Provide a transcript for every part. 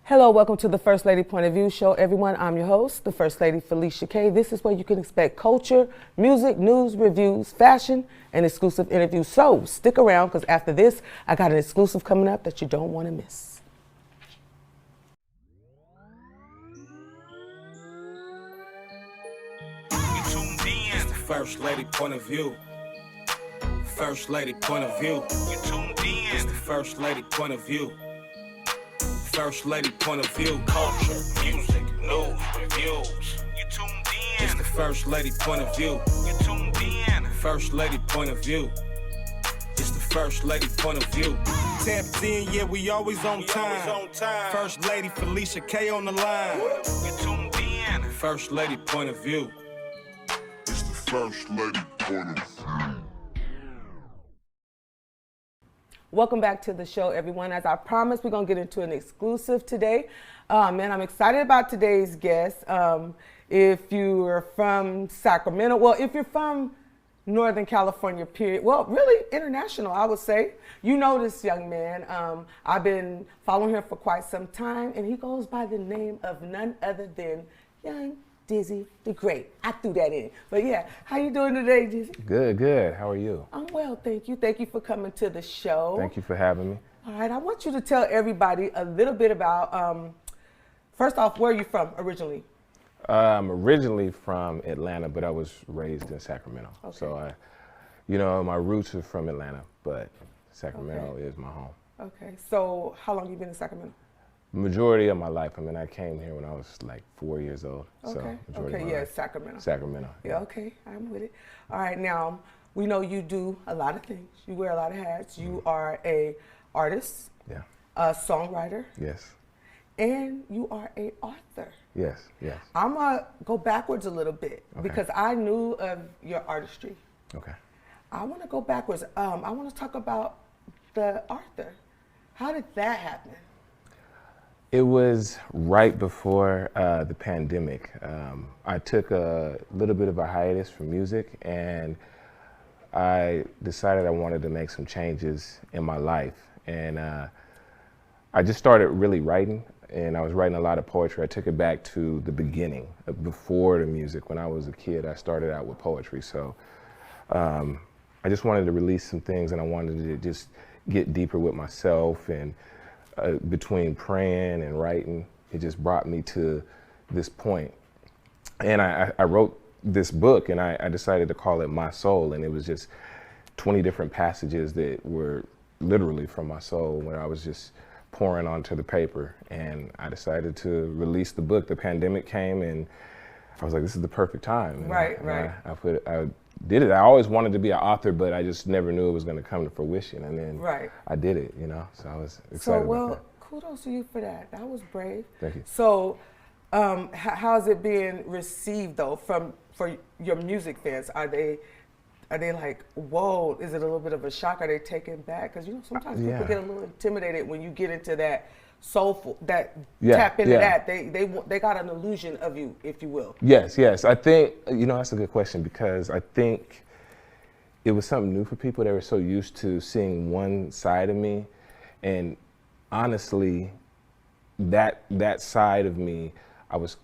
Hello, welcome to the First Lady Point of View show, everyone. I'm your host, the First Lady Felicia K. This is where you can expect culture, music, news, reviews, fashion, and exclusive interviews. So stick around, because after this, I got an exclusive coming up that you don't want to miss. It's the First Lady Point of View. First Lady Point of View. You tuned in. It's the First Lady Point of View. First Lady Point of View. Culture, music, news, reviews. You tuned in. It's the First Lady Point of View. You tuned in. First Lady Point of View. It's the First Lady Point of View. Tapped in, yeah, we always on time. First Lady Felicia K on the line. You tuned in. First Lady Point of View. It's the First Lady Point of View. Welcome back to the show, everyone. As I promised, we're going to get into an exclusive today. And I'm excited about today's guest. If you're from Sacramento, well, if you're from Northern California, period, well, really international, I would say. You know this young man. I've been following him for quite some time, and he goes by the name of none other than Young Dizzy the Great. I threw that in. But yeah, how you doing today, Dizzy? Good, good. How are you? I'm well, thank you. Thank you for coming to the show. Thank you for having me. All right, I want you to tell everybody a little bit about, first off, where are you from originally? I'm originally from Atlanta, but I was raised in Sacramento. Okay. So my roots are from Atlanta, but Sacramento is my home. Okay, so how long you been in Sacramento? Majority of my life. I mean, I came here when I was like 4 years old. Okay, So majority of okay, my yeah, life. Sacramento. Sacramento. Yeah, okay, I'm with it. All right, now, we know you do a lot of things. You wear a lot of hats. You are a artist, Yeah. a songwriter, Yes. and you are a author. Yes. Yes. I'm gonna go backwards a little bit because I knew of your artistry. Okay. I want to go backwards. I want to talk about the author. How did that happen? It was right before the pandemic. I took a little bit of a hiatus from music, and I decided I wanted to make some changes in my life. And I just started really writing, and I was writing a lot of poetry. I took it back to the beginning, before the music. When I was a kid, I started out with poetry. So I just wanted to release some things, and I wanted to just get deeper with myself. And between praying and writing, it just brought me to this point. And I wrote this book, and I decided to call it My Soul, and it was just 20 different passages that were literally from my soul, where I was just pouring onto the paper. And I decided to release the book. The pandemic came, and I was like, this is the perfect time. And Right. I did it. I always wanted to be an author, but I just never knew it was going to come to fruition. And then I did it, So I was excited about that. Kudos to you for that. That was brave. Thank you. So, how's it being received though for your music fans? Are they like, whoa? Is it a little bit of a shock? Are they taken back? Because sometimes people get a little intimidated when you get into that soulful, tap into that. They got an illusion of you, if you will. Yes. I think that's a good question, because I think it was something new for people. They were so used to seeing one side of me, and honestly, that side of me, I was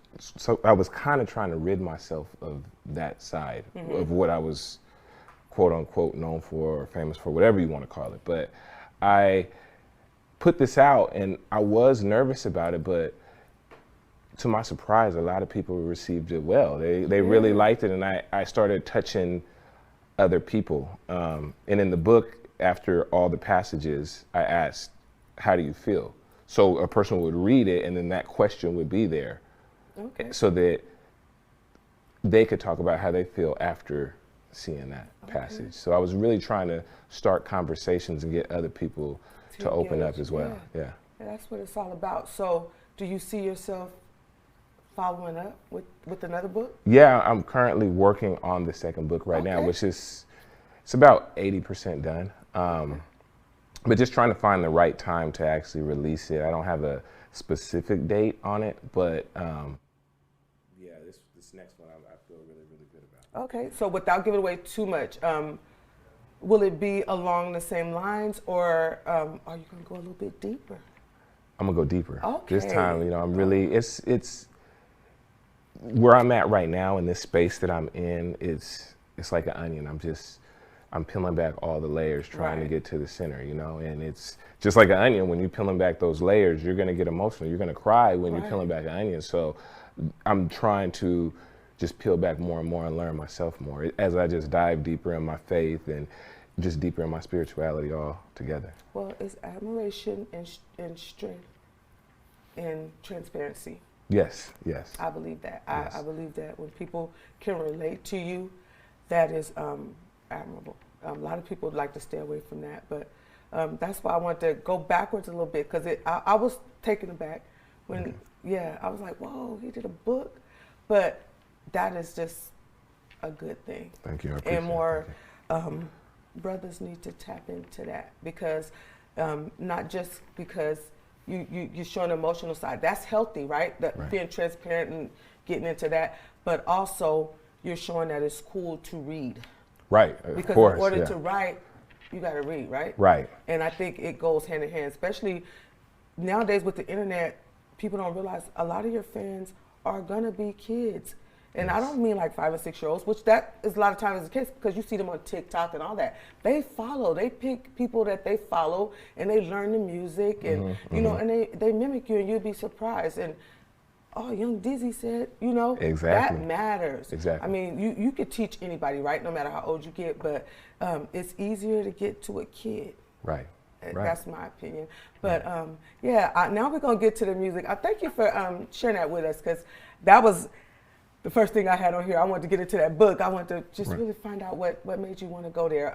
kind of trying to rid myself of that side of what I was, quote unquote, known for or famous for, whatever you want to call it. But I put this out, and I was nervous about it, but to my surprise, a lot of people received it well. They really liked it, and I started touching other people. And in the book, after all the passages, I asked, how do you feel? So a person would read it, and then that question would be there. Okay. So that they could talk about how they feel after seeing that passage. So I was really trying to start conversations and get other people to open up as well. Yeah. That's what it's all about. So do you see yourself following up with another book? Yeah, I'm currently working on the second book right now, which it's about 80% done. But just trying to find the right time to actually release it. I don't have a specific date on it, but this next one I feel really, really good about. Okay, so without giving away too much, will it be along the same lines, or are you going to go a little bit deeper? I'm gonna go deeper. Okay. This time, you know, I'm really, it's where I'm at right now in this space that I'm in. It's like an onion. I'm peeling back all the layers, trying to get to the center, you know. And it's just like an onion. When you're peeling back those layers, you're gonna get emotional. You're gonna cry when you're peeling back an onion. So I'm trying to just peel back more and more and learn myself more as I just dive deeper in my faith and just deeper in my spirituality all together. Well, it's admiration and strength and transparency. Yes, yes. I believe that. Yes. I believe that when people can relate to you, that is admirable. A lot of people like to stay away from that, but that's why I want to go backwards a little bit, because I was taken aback when, I was like, whoa, he did a book, but that is just a good thing. Thank you. I appreciate And more brothers need to tap into that, because not just because you're showing emotional side. That's healthy, right? Being transparent and getting into that, but also you're showing that it's cool to read. Right, Because of course, in order to write, you got to read, right? Right. And I think it goes hand in hand, especially nowadays with the internet. People don't realize a lot of your fans are gonna be kids. And I don't mean like 5 or 6 year olds, which that is a lot of times the case, because you see them on TikTok and all that. They follow, they pick people that they follow, and they learn the music, and you know, and they mimic you, and you'll be surprised. And oh, Young Dizzy said, you know, Exactly. that matters. Exactly. I mean, you could teach anybody, right? No matter how old you get, but it's easier to get to a kid. Right. That's my opinion. But now we're gonna get to the music. I thank you for sharing that with us, because that was the first thing I had on here. I wanted to get into that book. I wanted to just really find out what made you want to go there.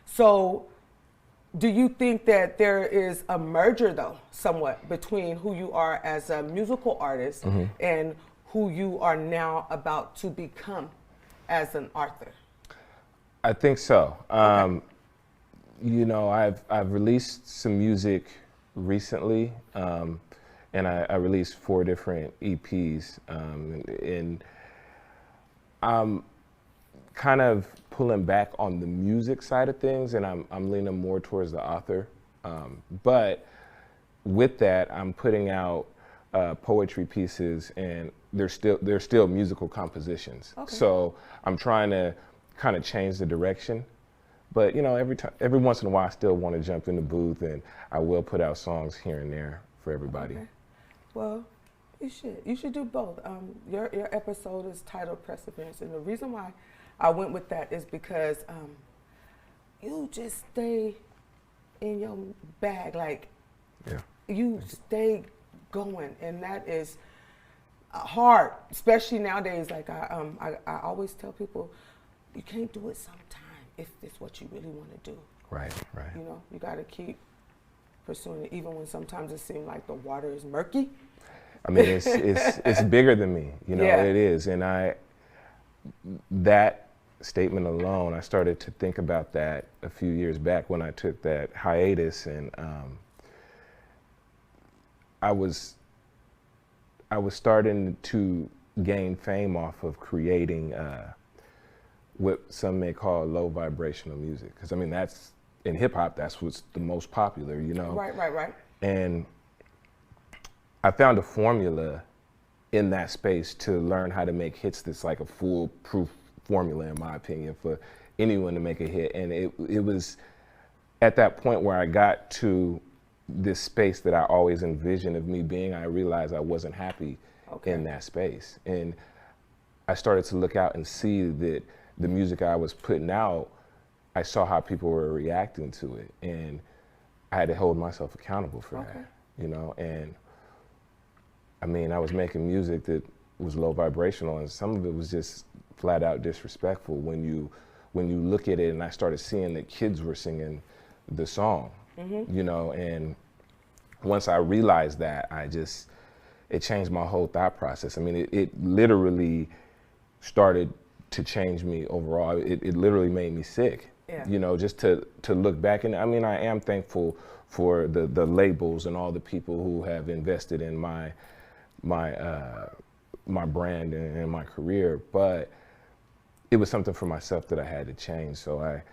So do you think that there is a merger, though, somewhat, between who you are as a musical artist and who you are now about to become as an author? I think so. You know, I've released some music recently, and I released 4 different EPs, and I'm kind of pulling back on the music side of things, and I'm leaning more towards the author. But with that, I'm putting out poetry pieces, and they're still musical compositions. Okay. So I'm trying to kind of change the direction. But you know, every once in a while, I still want to jump in the booth, and I will put out songs here and there for everybody. Okay. Well, you should do both. Your episode is titled Perseverance, and the reason why I went with that is because you just stay in your bag, like you stay going, and that is hard, especially nowadays. Like I always tell people, you can't do it sometime if it's what you really want to do. Right. You know, you got to keep pursuing it, even when sometimes it seems like the water is murky. I mean, it's bigger than me, you know. It is, and that statement alone, I started to think about that a few years back when I took that hiatus, and I was starting to gain fame off of creating what some may call low vibrational music, because I mean, that's in hip hop, that's what's the most popular, you know. Right. And I found a formula in that space to learn how to make hits that's like a foolproof formula, in my opinion, for anyone to make a hit. And it was at that point where I got to this space that I always envisioned of me being, I realized I wasn't happy in that space. And I started to look out and see that the music I was putting out, I saw how people were reacting to it, and I had to hold myself accountable for that, you know. And I mean, I was making music that was low vibrational, and some of it was just flat out disrespectful when you look at it. And I started seeing that kids were singing the song, you know. And once I realized that, it changed my whole thought process. I mean, it literally started to change me overall. It literally made me sick. You know, just to look back. And I mean, I am thankful for the labels and all the people who have invested in my brand and my career, but it was something for myself that I had to change. So I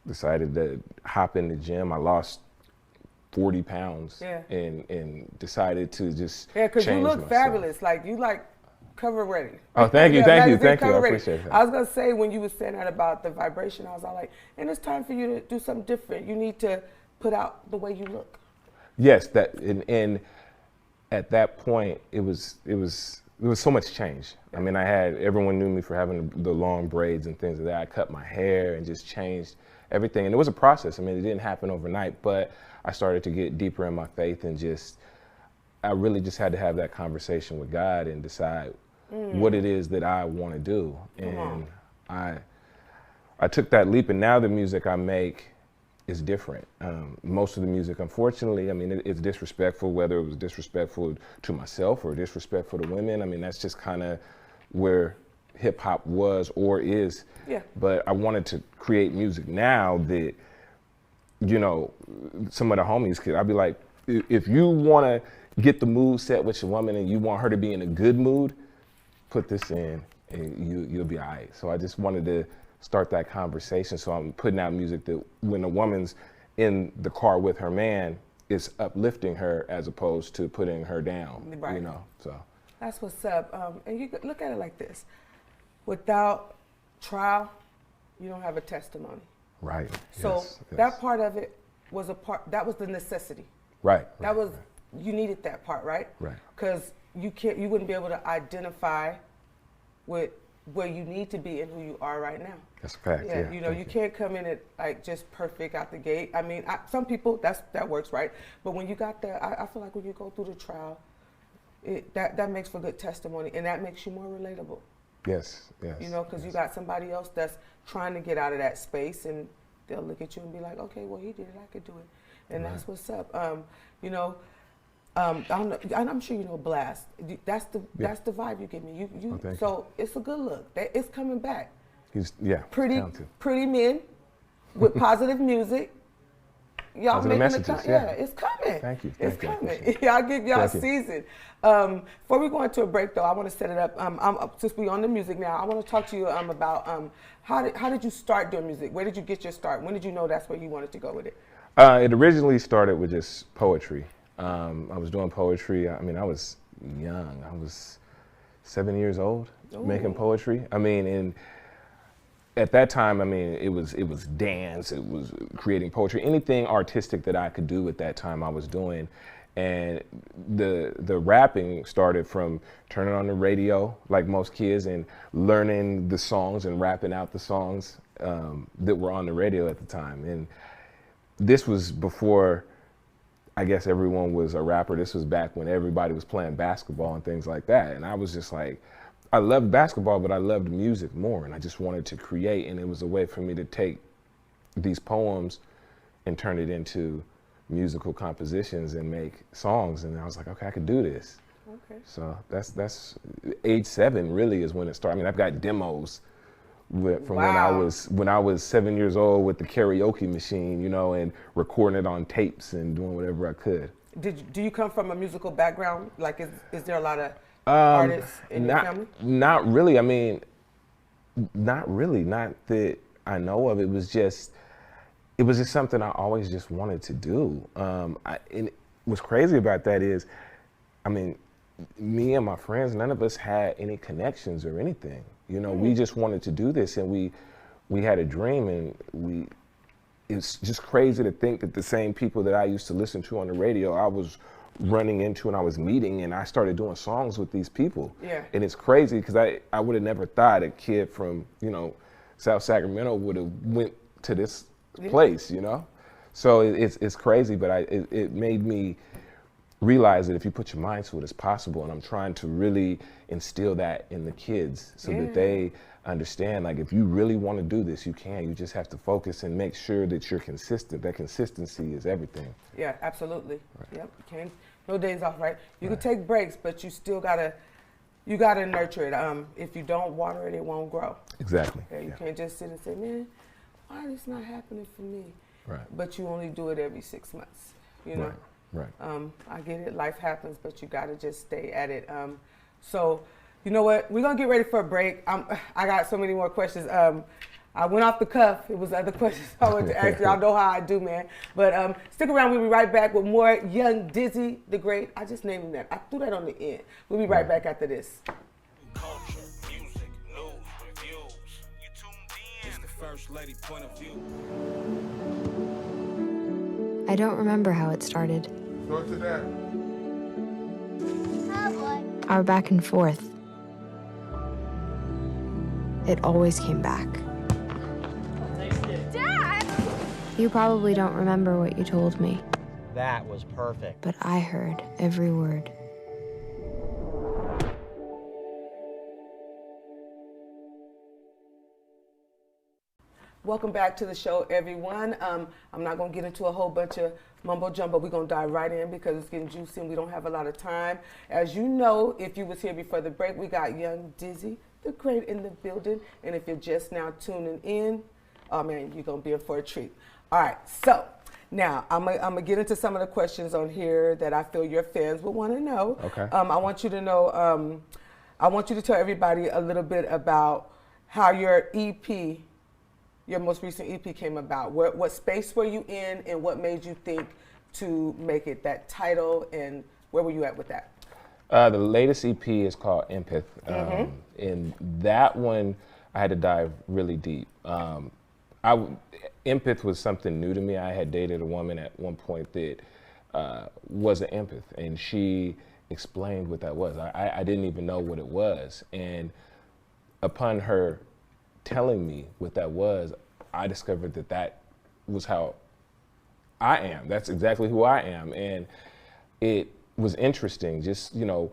decided to hop in the gym. I lost 40 pounds Yeah. and decided to just because you change look myself. fabulous. Like you like cover ready. Oh, thank you, Yeah, thank you, magazine thank you. I cover ready. appreciate that. I was gonna say when you were saying that about the vibration, I was all like, and it's time for you to do something different. You need to put out the way you look. Yes, that and at that point it was so much change. I mean, everyone knew me for having the long braids and things like that. I cut my hair and just changed everything, and it was a process. I mean, it didn't happen overnight, but I started to get deeper in my faith and I really just had to have that conversation with God and decide what it is that I want to do. And I took that leap, and now the music I make is different. Most of the music, unfortunately, I mean, it's disrespectful, whether it was disrespectful to myself or disrespectful to women. I mean, that's just kind of where hip hop was or is. Yeah. But I wanted to create music now that, you know, some of the homies could, I'd be like, if you want to get the mood set with your woman and you want her to be in a good mood, put this in and you'll be all right. So I just wanted to start that conversation. So I'm putting out music that when a woman's in the car with her man, it's uplifting her as opposed to putting her down, Right. you know, so. That's what's up. And you could look at it like this. Without trial, you don't have a testimony. Right. So yes, that part of it was that was the necessity. Right. That was, you needed that part, right? Right. Because you wouldn't be able to identify with where you need to be and who you are right now. That's a fact. Yeah. You know, you can't come in at like just perfect out the gate. I mean, some people that works, right? But when you got there, I feel like when you go through the trial, that makes for good testimony, and that makes you more relatable. Yes. Yes. You know, because you got somebody else that's trying to get out of that space, and they'll look at you and be like, okay, well, he did it, I could do it, and that's what's up. You know, I'm sure you know Blast. That's the vibe you give me. So it's a good look. It's coming back. He's Pretty men with positive music. Y'all Positive making messages, it's coming. Thank you. It's Thank you. coming. Y'all give y'all Thank you. season. Before we go into a break, though, I want to set it up. Since we're on the music now, I want to talk to you about how did you start doing music? Where did you get your start? When did you know that's where you wanted to go with it? It originally started with just poetry. I was doing poetry. I mean, I was young. I was 7 years old making poetry. I mean, and at that time, I mean, it was dance, it was creating poetry, anything artistic that I could do at that time I was doing. And the rapping started from turning on the radio, like most kids, and learning the songs and rapping out the songs that were on the radio at the time. And this was before, I guess, everyone was a rapper. This was back when everybody was playing basketball and things like that. And I was just like, I loved basketball, but I loved music more, and I just wanted to create, and it was a way for me to take these poems and turn it into musical compositions and make songs. And I was like, okay, I could do this. Okay. So that's age 7 really is when it started. I mean, I've got demos from when I was 7 years old with the karaoke machine, you know, and recording it on tapes and doing whatever I could. Do you come from a musical background? Like, is there a lot of artists in your family? Not really. I mean, not really. Not that I know of. It was just something I always just wanted to do. And what's crazy about that is, I mean, me and my friends, none of us had any connections or anything. You know, we just wanted to do this, and we had a dream, and it's just crazy to think that the same people that I used to listen to on the radio, I was running into and I was meeting, and I started doing songs with these people. Yeah. And it's crazy because I would have never thought a kid from, you know, South Sacramento would have went to this place, you know? So it's crazy, but it made me realize that if you put your mind to it, it's possible. And I'm trying to really instill that in the kids so that they understand, like, if you really want to do this, you can. You just have to focus and make sure that you're consistent. That consistency is everything. Yeah, absolutely. Right. Yep. You can't, no days off, right? You can take breaks, but you still gotta nurture it. If you don't water it, it won't grow. Exactly. Okay? You can't just sit and say, man, why is this not happening for me? Right. But you only do it every 6 months, you know? Right. I get it. Life happens, but you got to just stay at it. So, you know what? We're going to get ready for a break. I got so many more questions. I went off the cuff. It was other questions I wanted to ask. Y'all know how I do, man. But stick around. We'll be right back with more Young Dizzy the Great. I just named him that. I threw that on the end. We'll be right back after this. Culture, music, news, reviews. You tuned in. It's the First Lady point of view. I don't remember how it started. Go to that. Our back and forth. It always came back. Dad! You probably don't remember what you told me, That was perfect. but I heard every word. Welcome back to the show, everyone. I'm not going to get into a whole bunch of mumbo jumbo. We're going to dive right in because it's getting juicy and we don't have a lot of time. As you know, if you was here before the break, we got Young Dizzy the Great in the building. And if you're just now tuning in, oh man, you're going to be in for a treat. All right, so now I'm gonna get into some of the questions on here that I feel your fans will want to know. Okay. I want you to know, I want you to tell everybody a little bit about how your EP, your most recent EP came about. What space were you in and what made you think to make it that title, and where were you at with that? The latest EP is called Empath. And that one, I had to dive really deep. Empath was something new to me. I had dated a woman at one point that was an empath, and she explained what that was. I didn't even know what it was. And upon her telling me what that was, I discovered that that was how I am. That's exactly who I am. And it was interesting, just, you know,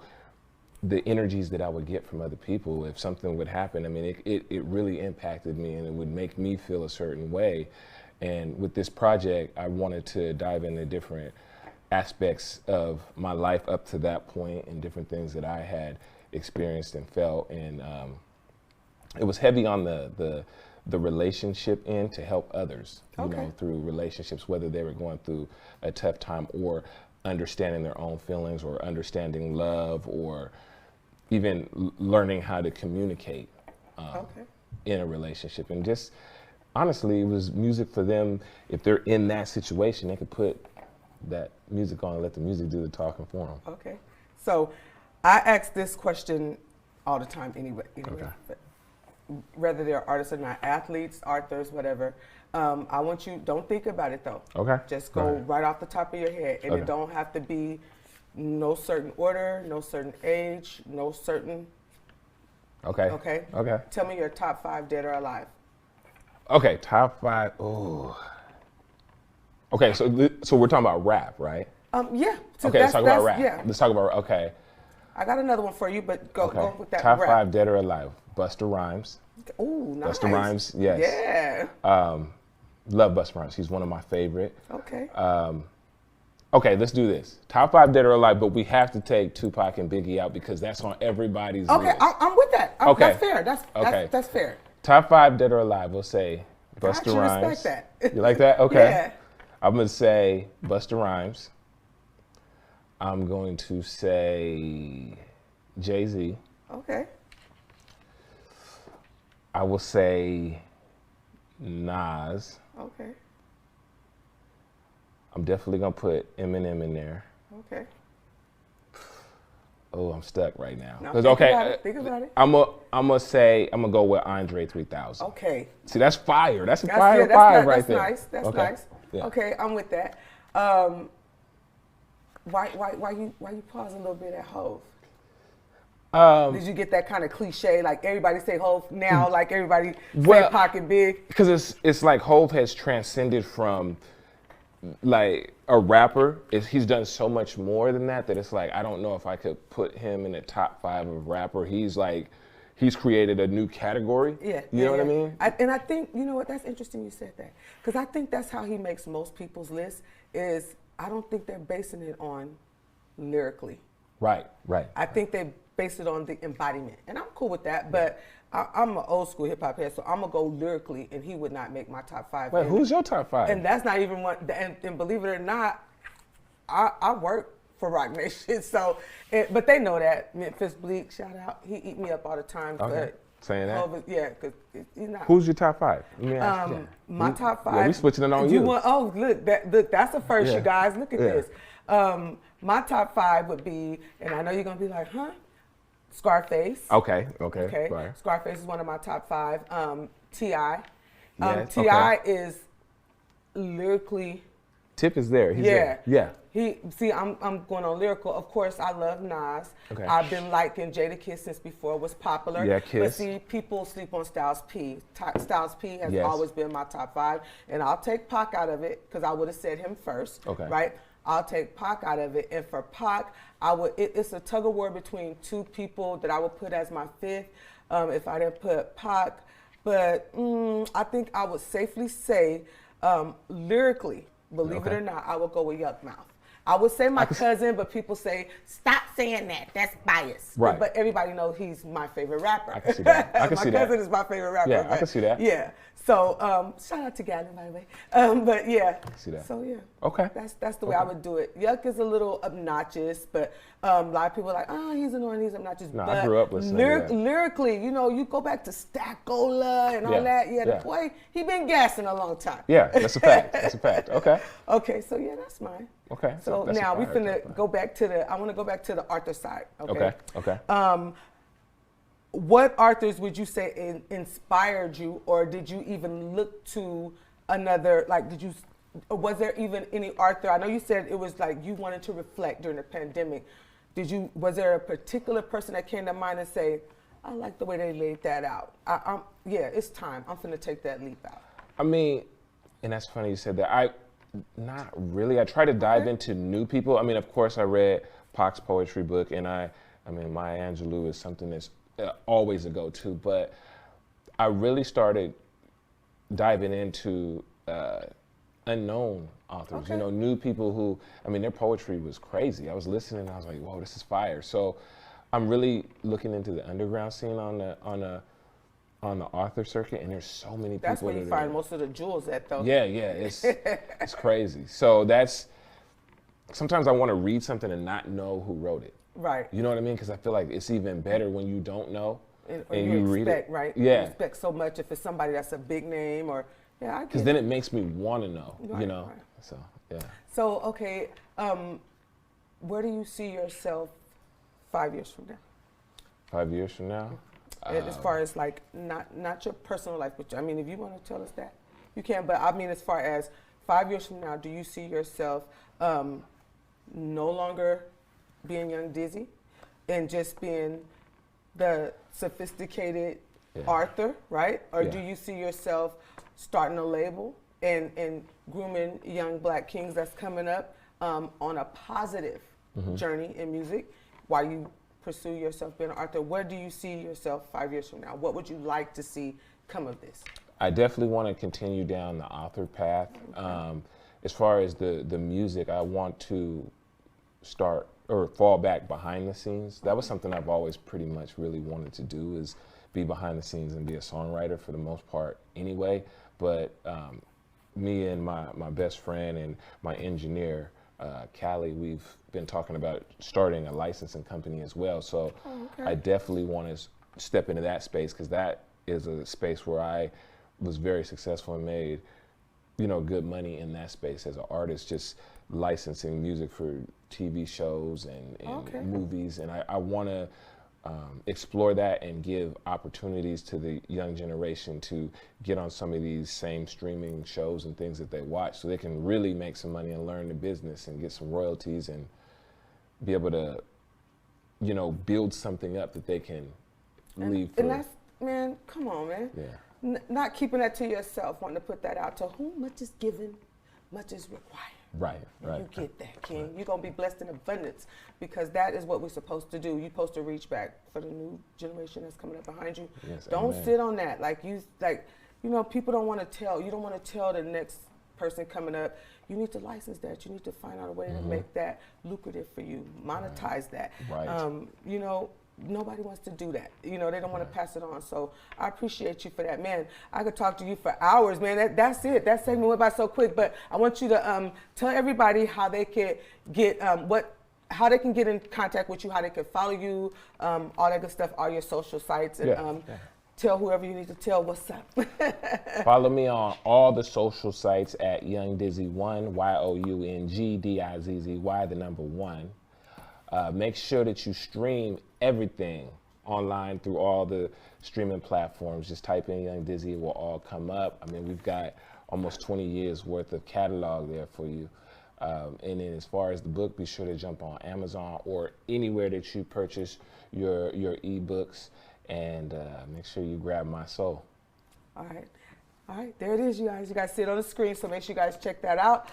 the energies that I would get from other people if something would happen. I mean, it really impacted me, and it would make me feel a certain way. And with this project, I wanted to dive into different aspects of my life up to that point and different things that I had experienced and felt. And it was heavy on the relationship end to help others, you know, through relationships, whether they were going through a tough time or understanding their own feelings or understanding love or even learning how to communicate in a relationship. And just honestly, it was music for them. If they're in that situation, they could put that music on and let the music do the talking for them. Okay. So I ask this question all the time anyway. But whether they're artists or not, athletes, authors, whatever. I want you, don't think about it though. Okay. Just go right off the top of your head. And it don't have to be no certain order, no certain age, no certain. Okay. Okay? Okay. Tell me your top 5 dead or alive. Okay, top 5. Oh. Okay, so we're talking about rap, right? Yeah. So Okay, let's talk about rap. Yeah. Let's talk about, okay. I got another one for you, but go with that Top rap. 5 dead or alive. Busta Rhymes. Ooh, nice. Busta Rhymes, yes. Yeah. Love Busta Rhymes. He's one of my favorite. Okay. Okay, let's do this. Top 5 dead or alive, but we have to take Tupac and Biggie out because that's on everybody's Okay, list. I'm with that. Okay. That's fair. That's fair. Top 5 dead or alive, we'll say Busta I Rhymes. respect that. You like that? Okay. Yeah. I'm going to say Busta Rhymes. I'm going to say Jay-Z. Okay. I will say Nas. Okay. I'm definitely going to put Eminem in there. Okay. Oh, I'm stuck right now. Now, 'Cause, think about it. I'm gonna go with Andre 3000. Okay. See, that's fire. That's a That's, fire yeah, five right that's there. nice. That's Okay. nice. Yeah. Okay, I'm with that. Why you pause a little bit at Hove? Did you get that kind of cliche, like everybody say Hove now, like everybody say Pocket Big? Because it's like Hove has transcended from like a rapper. He's done so much more than that it's like I don't know if I could put him in the top 5 of rapper. He's created a new category. Yeah. You know what I mean? And I think, you know what, that's interesting you said that. Because I think that's how he makes most people's list is I don't think they're basing it on lyrically. Right. I think they base it on the embodiment. And I'm cool with that, but I'm an old school hip hop head, so I'm going to go lyrically, and he would not make my top 5. Wait, who's your top 5? And that's not even one, and believe it or not, I work for Rock Nation, so, but they know that. Memphis Bleak, shout out. He eat me up all the time, but saying that? Yeah, because he's not. Who's your top 5? Let me ask you. My top 5. Yeah, we switching it on you. Look, that's a first, Yeah. you guys. Look at Yeah. this. My top 5 would be, and I know you're gonna be like, huh? Scarface. Okay. Right. Scarface is one of my top 5. T.I. Yes, T.I. is lyrically. Tip is there. He's there. Yeah. I'm going on lyrical. Of course, I love Nas. Okay. I've been liking Jadakiss since before it was popular. Yeah, But Kiss. see, people sleep on Styles P. Styles P has Yes. always been my top 5, and I'll take Pac out of it because I would have said him first. Okay. Right. I'll take Pac out of it, and for Pac, it's a tug of war between 2 people that I would put as my 5th. If I didn't put Pac, but I think I would safely say lyrically. Believe it or not, I will go with Yuck Mouth. I would say my cousin, but people say, stop saying that. That's bias. Right. But everybody knows he's my favorite rapper. I can see that. I can see that. My cousin is my favorite rapper. Yeah, I can see that. Yeah. So shout out to Gavin, by the way. But yeah. I can see that. So yeah. Okay. That's the way I would do it. Yuck is a little obnoxious, but a lot of people are like, oh, he's annoying, he's obnoxious. No, but I grew up listening to that. Lyrically, you go back to Stackola and all that. Yeah, the boy, he been gassing a long time. Yeah, that's a fact. That's a fact. Okay. Okay, so yeah, that's mine. Okay. So that's now a we fire finna top go back to I want to go back to the Arthur side. Okay. Okay. What authors would you say inspired you, or did you even look to another, was there even any author? I know you said it was like you wanted to reflect during the pandemic. Was there a particular person that came to mind and say, I like the way they laid that out. Yeah, it's time. I'm finna take that leap out. I mean, and that's funny you said that. Not really. I try to dive into new people. I mean, of course, I read Pac's poetry book, and I mean, Maya Angelou is something that's always a go-to, but I really started diving into unknown authors, new people who, I mean, their poetry was crazy. I was listening and I was like, whoa, this is fire. So I'm really looking into the underground scene on the author circuit, and there's so many people. That's where you find most of the jewels at, though. Yeah, it's crazy. So sometimes I want to read something and not know who wrote it. Right. You know what I mean? Because I feel like it's even better when you don't know and you read it. Right? Yeah. You expect so much if it's somebody that's a big name or, yeah, I get because then it makes me want to know, Right. So, yeah. So, okay, where do you see yourself 5 years from now? 5 years from now? As far as like, not your personal life, but I mean, if you want to tell us that, you can, but I mean, as far as 5 years from now, do you see yourself no longer being young Dizzy and just being the sophisticated Arthur, right? Or do you see yourself starting a label and grooming young Black kings that's coming up on a positive journey in music while you pursue yourself being an author? Where do you see yourself 5 years from now? What would you like to see come of this? I definitely want to continue down the author path. As far as the music, I want to start or fall back behind the scenes. That was something I've always pretty much really wanted to do, is be behind the scenes and be a songwriter for the most part anyway. But me and my best friend and my engineer, Callie, we've been talking about starting a licensing company as well. So I definitely want to step into that space, because that is a space where I was very successful and made, good money in that space as an artist, just licensing music for TV shows and movies. And I want to explore that and give opportunities to the young generation to get on some of these same streaming shows and things that they watch, so they can really make some money and learn the business and get some royalties and be able to, build something up that they can leave for. And that's, man, come on, man. Yeah. Not keeping that to yourself, wanting to put that out. To whom much is given, much is required. Right. You get that, King. You're going to be blessed in abundance, because that is what we're supposed to do. You're supposed to reach back for the new generation that's coming up behind you. Yes, don't amen. sit on that. People don't want to tell. You don't want to tell the next person coming up, you need to license that. You need to find out a way to make that lucrative for you, monetize that. Right. Nobody wants to do that. They don't want to pass it on. So I appreciate you for that, man. I could talk to you for hours, man. That's it. That segment went by so quick. But I want you to tell everybody how they could get how they can get in contact with you, how they can follow you, all that good stuff, all your social sites. And tell whoever you need to tell what's up. Follow me on all the social sites at Young Dizzy 1, YOUNGDIZZY, the number 1. Make sure that you stream everything online through all the streaming platforms. Just type in Young Dizzy, it will all come up. I mean, we've got almost 20 years worth of catalog there for you. And then as far as the book, be sure to jump on Amazon or anywhere that you purchase your ebooks, and make sure you grab My Soul. All right, there it is, you guys. You guys see it on the screen, so make sure you guys check that out.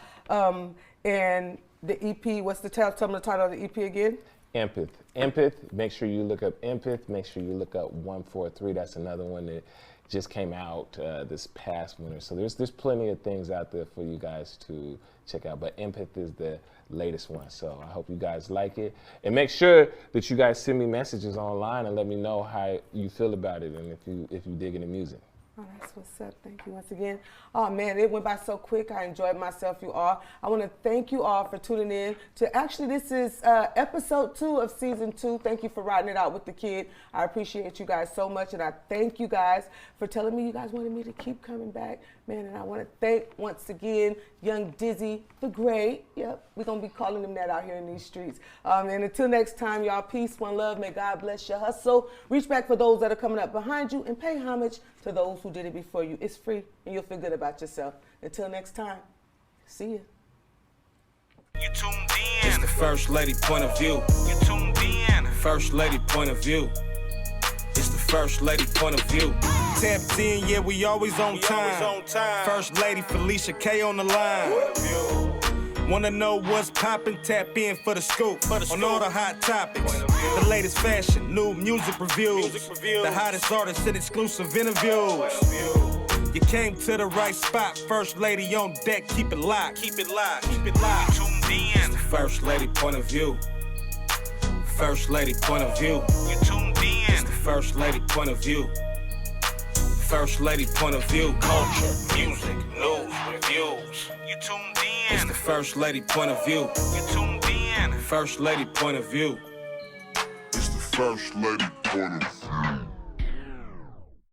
And the EP, what's the title? Tell me the title of the EP again. Empath. Empath, make sure you look up Empath. Make sure you look up 143. That's another one that just came out this past winter. So there's plenty of things out there for you guys to check out. But Empath is the latest one. So I hope you guys like it. And make sure that you guys send me messages online and let me know how you feel about it and if you dig into music. Oh, that's what's up. Thank you once again. Oh, man, it went by so quick. I enjoyed myself, you all. I want to thank you all for tuning in to, actually, this is episode 2 of season 2. Thank you for riding it out with the kid. I appreciate you guys so much, and I thank you guys for telling me you guys wanted me to keep coming back. Man, and I want to thank, once again, Young Dizzy the Great. Yep, we're going to be calling him that out here in these streets. And until next time, y'all, peace, one love. May God bless your hustle. Reach back for those that are coming up behind you, and pay homage to those who did it before you. It's free, and you'll feel good about yourself. Until next time, see ya. You tuned in. It's the First Lady point of view. You tuned in. First Lady point of view. It's the First Lady point of view. Tapped in, yeah, we always on time. First Lady Felicia K on the line. Wanna know what's poppin'? Tap in for the scoop on all the hot topics. The latest fashion, new music reviews. The hottest artists and exclusive interviews. You came to the right spot. First Lady on deck, keep it locked. Keep it locked. Keep it locked. You tuned in. It's the First Lady point of view. First Lady point of view. You tuned in. It's the First Lady point of view. First Lady point of view. Culture, music, news, reviews. You tuned in. It's the First Lady point of view. You tuned in. First Lady point of view. It's the First Lady point of view.